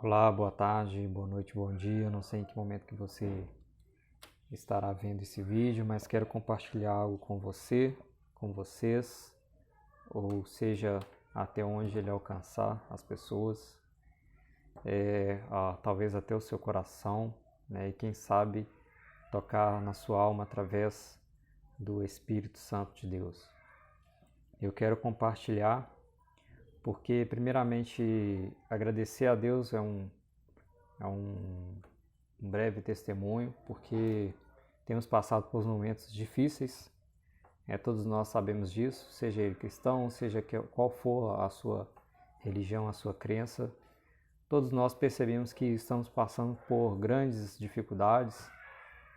Olá, boa tarde, boa noite, bom dia. Não sei em que momento que você estará vendo esse vídeo, mas quero compartilhar algo com você, com vocês, ou seja, até onde ele alcançar as pessoas, talvez até o seu coração, né? E quem sabe tocar na sua alma através do Espírito Santo de Deus. Eu quero compartilhar porque, primeiramente, agradecer a Deus é um breve testemunho, porque temos passado por momentos difíceis, todos nós sabemos disso, seja ele cristão, seja qual for a sua religião, a sua crença, todos nós percebemos que estamos passando por grandes dificuldades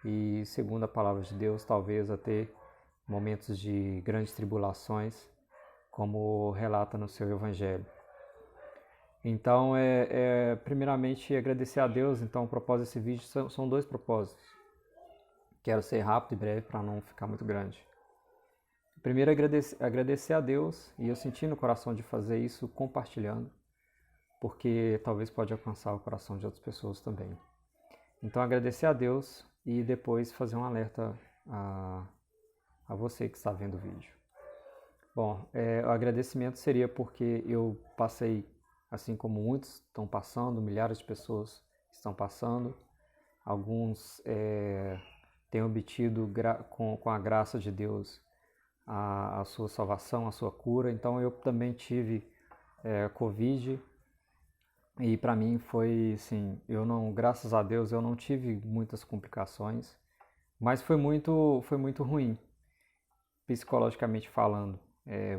e, segundo a palavra de Deus, talvez até momentos de grandes tribulações, como relata no seu Evangelho. Então, primeiramente agradecer a Deus. Então, o propósito desse vídeo são dois propósitos. Quero ser rápido e breve para não ficar muito grande. Primeiro, agradecer a Deus, e eu senti no coração de fazer isso compartilhando, porque talvez pode alcançar o coração de outras pessoas também. Então, agradecer a Deus e depois fazer um alerta a você que está vendo o vídeo. Bom, o agradecimento seria porque eu passei, assim como muitos estão passando, milhares de pessoas estão passando, alguns têm obtido com a graça de Deus a sua salvação, a sua cura. Então eu também tive Covid e para mim foi assim, graças a Deus eu não tive muitas complicações, mas foi muito ruim, psicologicamente falando.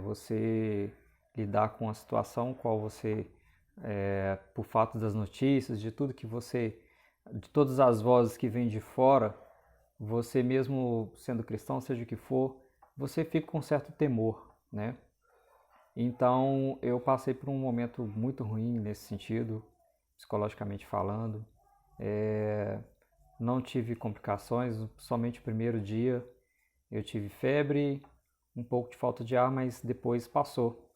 Você lidar com a situação qual você, por fato das notícias, de tudo que você, de todas as vozes que vêm de fora, você mesmo sendo cristão, seja o que for, você fica com certo temor, né? Então eu passei por um momento muito ruim nesse sentido, psicologicamente falando. Não tive complicações, somente o primeiro dia eu tive febre, um pouco de falta de ar, mas depois passou.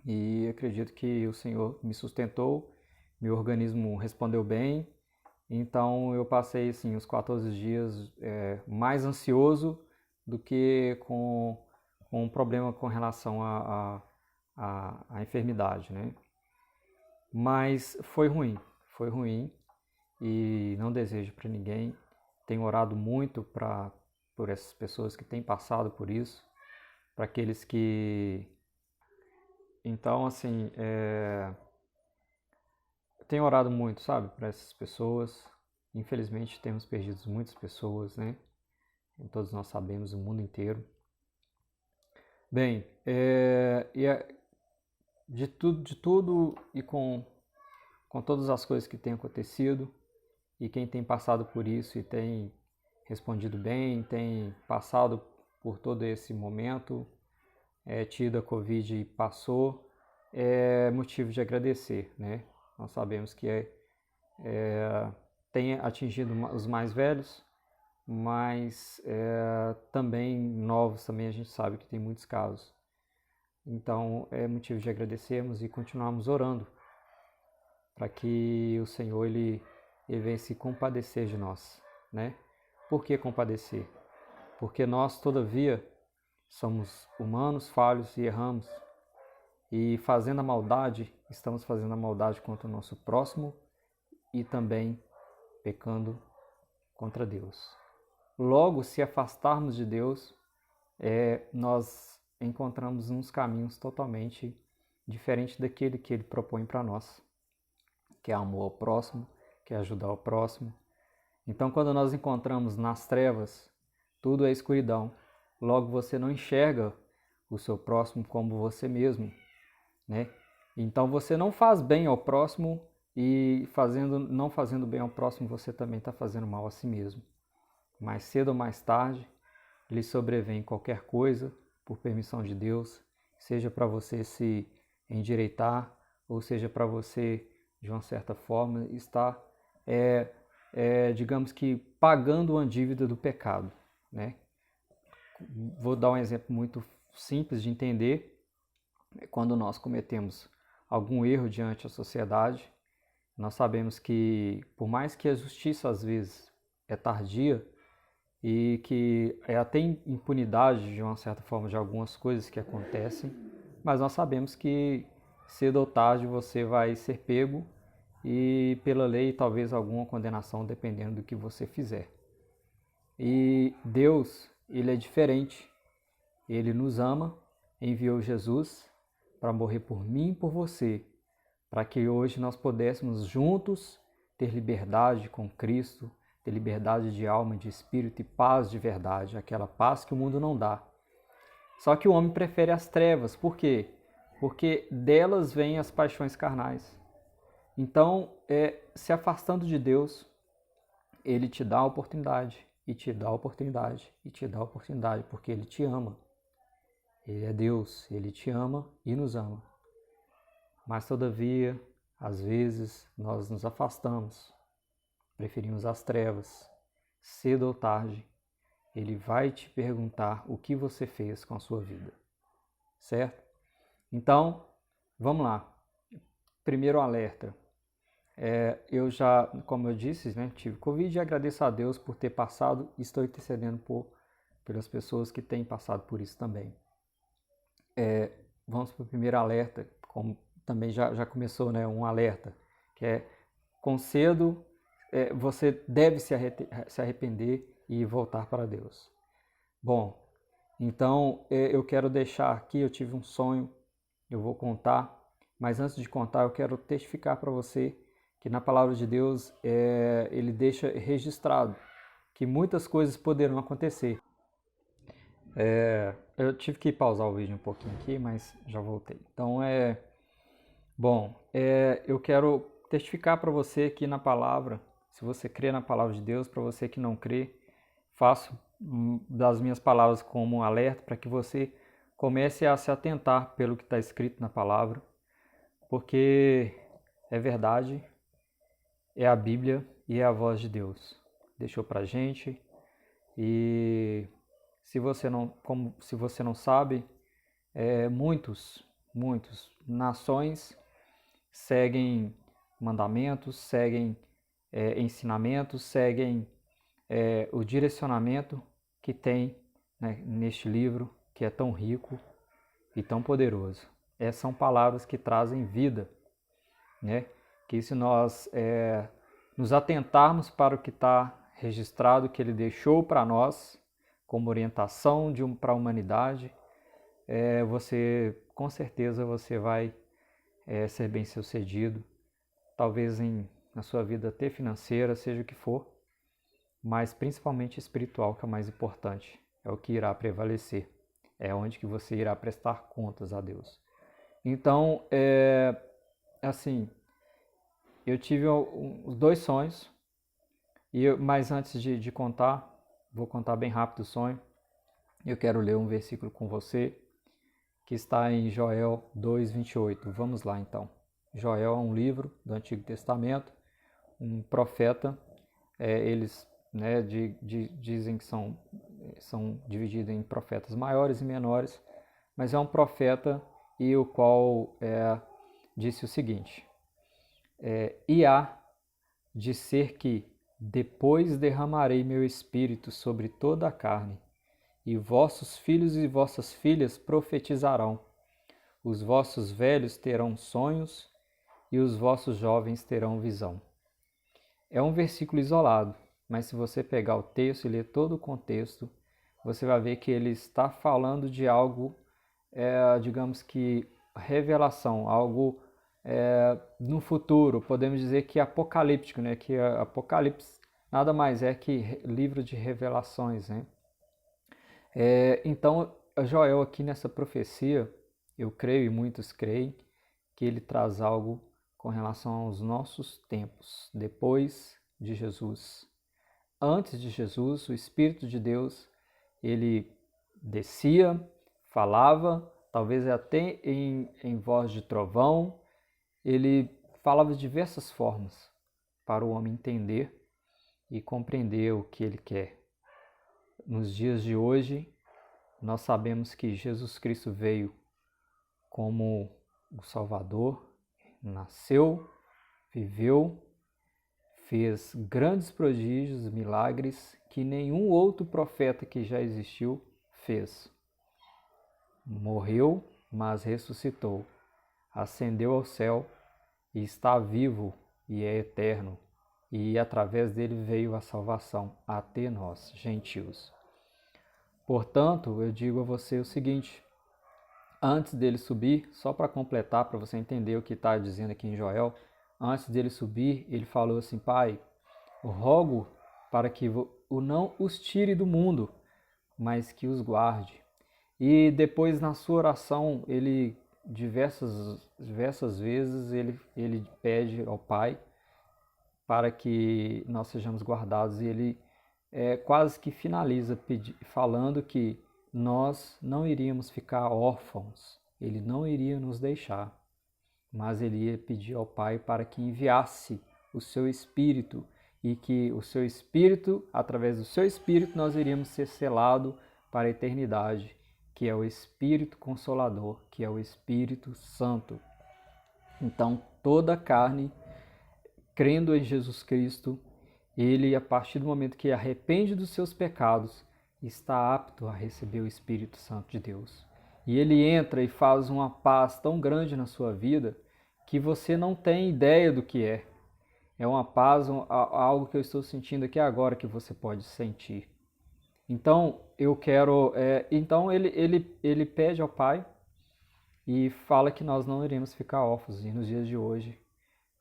E acredito que o Senhor me sustentou, meu organismo respondeu bem. Então eu passei assim, os 14 dias mais ansioso do que com um problema com relação à enfermidade, né? Mas foi ruim e não desejo para ninguém. Tenho orado muito por essas pessoas que têm passado por isso, para aqueles que... Então, assim, eu tenho orado muito, sabe, para essas pessoas. Infelizmente, temos perdido muitas pessoas, né? Todos nós sabemos, o mundo inteiro. Bem, de tudo e com todas as coisas que têm acontecido, e quem tem passado por isso e tem respondido bem, tem passado por todo esse momento, tido a Covid e passou, é motivo de agradecer, né? Nós sabemos que tem atingido os mais velhos, mas também novos, também a gente sabe que tem muitos casos. Então é motivo de agradecermos e continuarmos orando para que o Senhor ele venha se compadecer de nós, né? Por que compadecer? Porque nós, todavia, somos humanos, falhos e erramos. E fazendo a maldade, estamos fazendo a maldade contra o nosso próximo e também pecando contra Deus. Logo, se afastarmos de Deus, nós encontramos uns caminhos totalmente diferentes daquele que Ele propõe para nós, que é amor ao próximo, que é ajudar o próximo. Então, quando nós encontramos nas trevas, tudo é escuridão. Logo, você não enxerga o seu próximo como você mesmo, né? Então, você não faz bem ao próximo e não fazendo bem ao próximo, você também está fazendo mal a si mesmo. Mais cedo ou mais tarde, lhe sobrevém qualquer coisa, por permissão de Deus, seja para você se endireitar, ou seja para você, de uma certa forma, estar, digamos que, pagando uma dívida do pecado, né? Vou dar um exemplo muito simples de entender. Quando nós cometemos algum erro diante da sociedade, Nós sabemos que, por mais que a justiça às vezes é tardia e que é até impunidade de uma certa forma de algumas coisas que acontecem, mas nós sabemos que cedo ou tarde você vai ser pego e pela lei talvez alguma condenação dependendo do que você fizer. E Deus, ele é diferente. Ele nos ama, enviou Jesus para morrer por mim e por você, para que hoje nós pudéssemos juntos ter liberdade com Cristo, ter liberdade de alma, de espírito e paz de verdade, aquela paz que o mundo não dá. Só que o homem prefere as trevas, por quê? Porque delas vêm as paixões carnais. Então, se afastando de Deus, Ele te dá a oportunidade, e te dá a oportunidade, e te dá a oportunidade, porque Ele te ama. Ele é Deus, Ele te ama e nos ama. Mas, todavia, às vezes, nós nos afastamos, preferimos as trevas. Cedo ou tarde, Ele vai te perguntar o que você fez com a sua vida. Certo? Então, vamos lá. Primeiro alerta. Eu já, como eu disse, né, tive Covid e agradeço a Deus por ter passado e estou intercedendo pelas pessoas que têm passado por isso também. Vamos para o primeiro alerta, como também já começou, né, um alerta, que é com cedo você deve se arrepender e voltar para Deus. Bom, então eu quero deixar aqui, eu tive um sonho, eu vou contar, mas antes de contar eu quero testificar para você que na palavra de Deus ele deixa registrado que muitas coisas poderão acontecer. Eu tive que pausar o vídeo um pouquinho aqui, mas já voltei. Então eu quero testificar para você que na palavra, se você crê na palavra de Deus, para você que não crê, faço das minhas palavras como um alerta para que você comece a se atentar pelo que está escrito na palavra, porque é verdade, é a Bíblia e é a voz de Deus. Deixou para a gente e se você não sabe, muitas nações seguem mandamentos, seguem ensinamentos, seguem o direcionamento que tem, né, neste livro que é tão rico e tão poderoso. São palavras que trazem vida, né? Que se nós nos atentarmos para o que está registrado, que Ele deixou para nós, como orientação para a humanidade, com certeza você vai ser bem sucedido, talvez na sua vida até financeira, seja o que for, mas principalmente espiritual, que é o mais importante, é o que irá prevalecer, é onde que você irá prestar contas a Deus. Então, assim, eu tive os dois sonhos, mas antes de contar, vou contar bem rápido o sonho, eu quero ler um versículo com você, que está em Joel 2:28. Vamos lá então. Joel é um livro do Antigo Testamento, um profeta, eles dizem que são divididos em profetas maiores e menores, mas é um profeta e o qual disse o seguinte: e há de ser que depois derramarei meu espírito sobre toda a carne, e vossos filhos e vossas filhas profetizarão, os vossos velhos terão sonhos e os vossos jovens terão visão. É um versículo isolado, mas se você pegar o texto e ler todo o contexto, você vai ver que ele está falando de algo, digamos que revelação, algo no futuro, podemos dizer que apocalíptico, né? Que Apocalipse nada mais é que livro de revelações, né? Então, Joel aqui nessa profecia, eu creio e muitos creem, que ele traz algo com relação aos nossos tempos, depois de Jesus. Antes de Jesus, o Espírito de Deus, ele descia, falava, talvez até em voz de trovão, ele falava de diversas formas para o homem entender e compreender o que ele quer. Nos dias de hoje, nós sabemos que Jesus Cristo veio como o Salvador, nasceu, viveu, fez grandes prodígios, milagres que nenhum outro profeta que já existiu fez. Morreu, mas ressuscitou, ascendeu ao céu e está vivo e é eterno, e através dele veio a salvação até nós, gentios. Portanto, eu digo a você o seguinte, antes dele subir, só para completar, para você entender o que está dizendo aqui em Joel, antes dele subir, ele falou assim, Pai, rogo para que não os tire do mundo, mas que os guarde. E depois na sua oração, ele diversas vezes ele pede ao Pai para que nós sejamos guardados, e ele quase que finaliza falando que nós não iríamos ficar órfãos, ele não iria nos deixar, mas ele ia pedir ao Pai para que enviasse o seu Espírito, e que o seu Espírito, através do seu Espírito, nós iríamos ser selados para a eternidade, que é o Espírito Consolador, que é o Espírito Santo. Então, toda a carne, crendo em Jesus Cristo, ele, a partir do momento que arrepende dos seus pecados, está apto a receber o Espírito Santo de Deus. E ele entra e faz uma paz tão grande na sua vida que você não tem ideia do que é. É uma paz, algo que eu estou sentindo aqui agora que você pode sentir. Então, então ele pede ao Pai e fala que nós não iremos ficar órfãos. E nos dias de hoje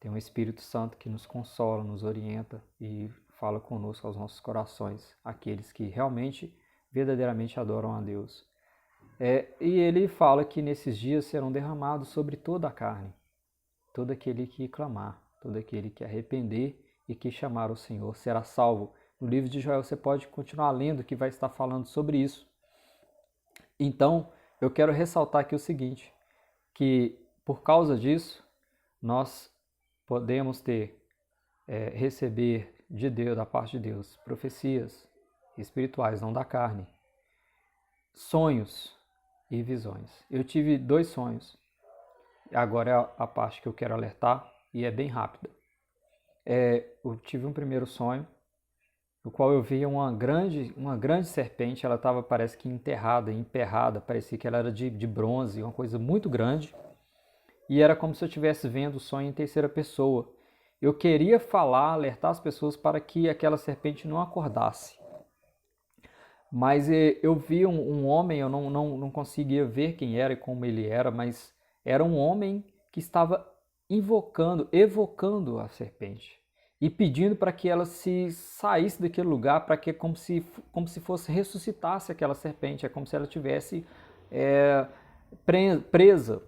tem um Espírito Santo que nos consola, nos orienta e fala conosco aos nossos corações, aqueles que realmente, verdadeiramente adoram a Deus. E ele fala que nesses dias serão derramados sobre toda a carne, todo aquele que clamar, todo aquele que arrepender e que chamar o Senhor será salvo. No livro de Joel você pode continuar lendo, que vai estar falando sobre isso. Então, eu quero ressaltar aqui o seguinte, que por causa disso, nós podemos receber de Deus, da parte de Deus, profecias espirituais, não da carne, sonhos e visões. Eu tive 2 sonhos, agora é a parte que eu quero alertar, e é bem rápida. Eu tive um primeiro sonho, no qual eu via uma grande serpente, ela estava, parece que emperrada, parecia que ela era de bronze, uma coisa muito grande, e era como se eu estivesse vendo o sonho em terceira pessoa. Eu queria alertar as pessoas para que aquela serpente não acordasse. Mas eu vi um homem, eu não conseguia ver quem era e como ele era, mas era um homem que estava evocando a serpente e pedindo para que ela se saísse daquele lugar, para que como se fosse ressuscitasse aquela serpente, é como se ela tivesse presa.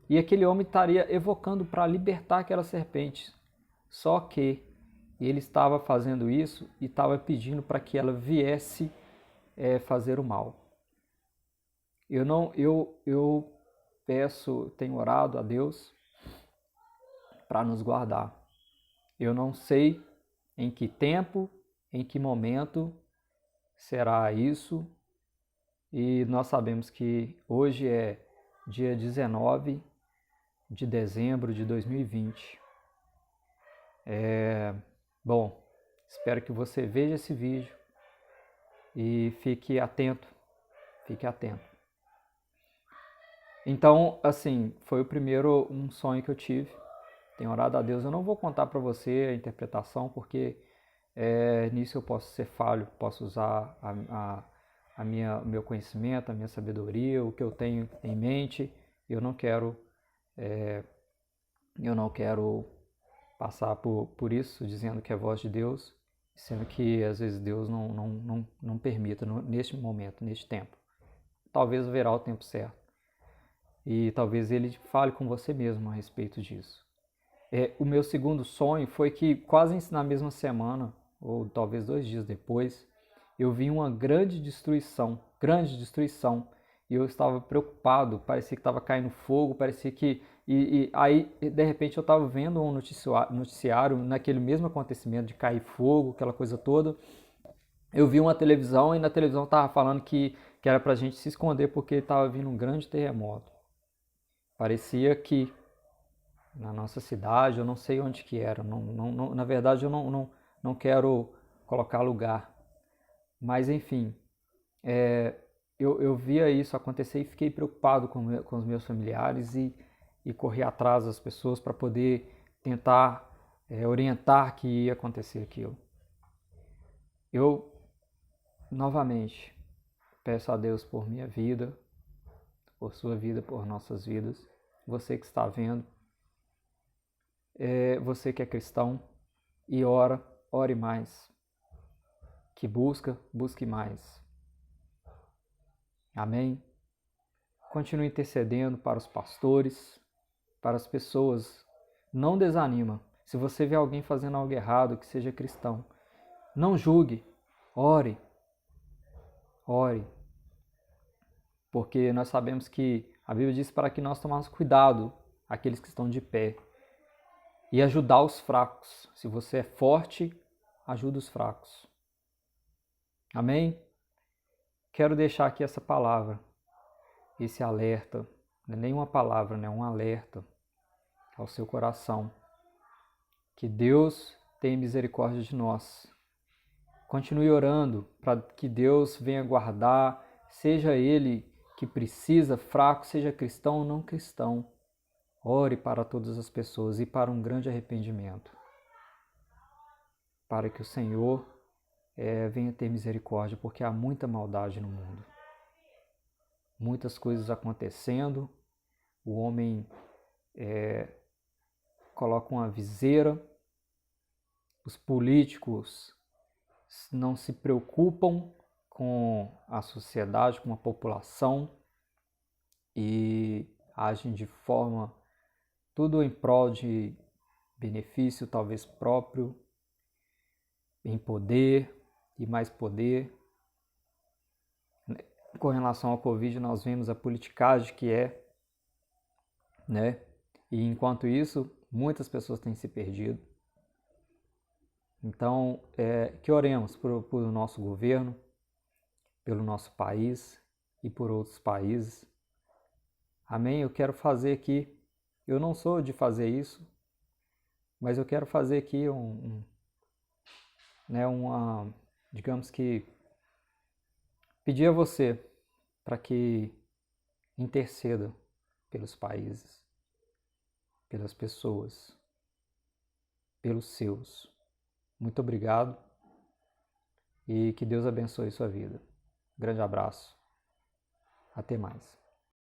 E aquele homem estaria evocando para libertar aquela serpente. Só que ele estava fazendo isso e estava pedindo para que ela viesse fazer o mal. Eu tenho orado a Deus para nos guardar. Eu não sei em que tempo, em que momento será isso, e nós sabemos que hoje é dia 19 de dezembro de 2020. Bom, espero que você veja esse vídeo e fique atento. Então, assim, foi o primeiro sonho que eu tive. Tenho orado a Deus. Eu não vou contar para você a interpretação, porque nisso eu posso ser falho, posso usar o meu conhecimento, a minha sabedoria, o que eu tenho em mente. Eu não quero passar por isso, dizendo que é voz de Deus, sendo que às vezes Deus não permita neste momento, neste tempo. Talvez haverá o tempo certo. E talvez Ele fale com você mesmo a respeito disso. O meu segundo sonho foi que quase na mesma semana, ou talvez 2 dias depois, eu vi uma grande destruição, e eu estava preocupado, parecia que estava caindo fogo, parecia que... E aí, de repente, eu estava vendo um noticiário naquele mesmo acontecimento de cair fogo, aquela coisa toda. Eu vi uma televisão e na televisão estava falando que era para a gente se esconder porque estava vindo um grande terremoto. Parecia que na nossa cidade, eu não sei onde que era, na verdade eu não quero colocar lugar, mas enfim, eu via isso acontecer e fiquei preocupado com os meus familiares e corri atrás das pessoas para poder tentar orientar que ia acontecer aquilo. Eu, novamente, peço a Deus por minha vida, por sua vida, por nossas vidas. Você que está vendo, você que é cristão e ora, ore mais. Que busca, busque mais. Amém? Continue intercedendo para os pastores, para as pessoas. Não desanima. Se você vê alguém fazendo algo errado, que seja cristão, não julgue. Ore. Ore. Porque nós sabemos que a Bíblia diz para que nós tomemos cuidado, aqueles que estão de pé, e ajudar os fracos. Se você é forte, ajuda os fracos. Amém? Quero deixar aqui essa palavra, esse alerta, não é nem uma palavra, né? Um alerta ao seu coração. Que Deus tenha misericórdia de nós. Continue orando para que Deus venha guardar, seja Ele que precisa, fraco, seja cristão ou não cristão. Ore para todas as pessoas e para um grande arrependimento. Para que o Senhor venha ter misericórdia, porque há muita maldade no mundo. Muitas coisas acontecendo, o homem coloca uma viseira, os políticos não se preocupam com a sociedade, com a população e agem de forma tudo em prol de benefício, talvez próprio, em poder e mais poder. Com relação ao Covid, nós vemos a politicagem que é, né? E enquanto isso, muitas pessoas têm se perdido. Então, que oremos por nosso governo, pelo nosso país e por outros países. Amém? Eu quero fazer aqui, eu não sou de fazer isso, mas eu quero fazer aqui digamos que, pedir a você para que interceda pelos países, pelas pessoas, pelos seus. Muito obrigado e que Deus abençoe sua vida. Grande abraço. Até mais.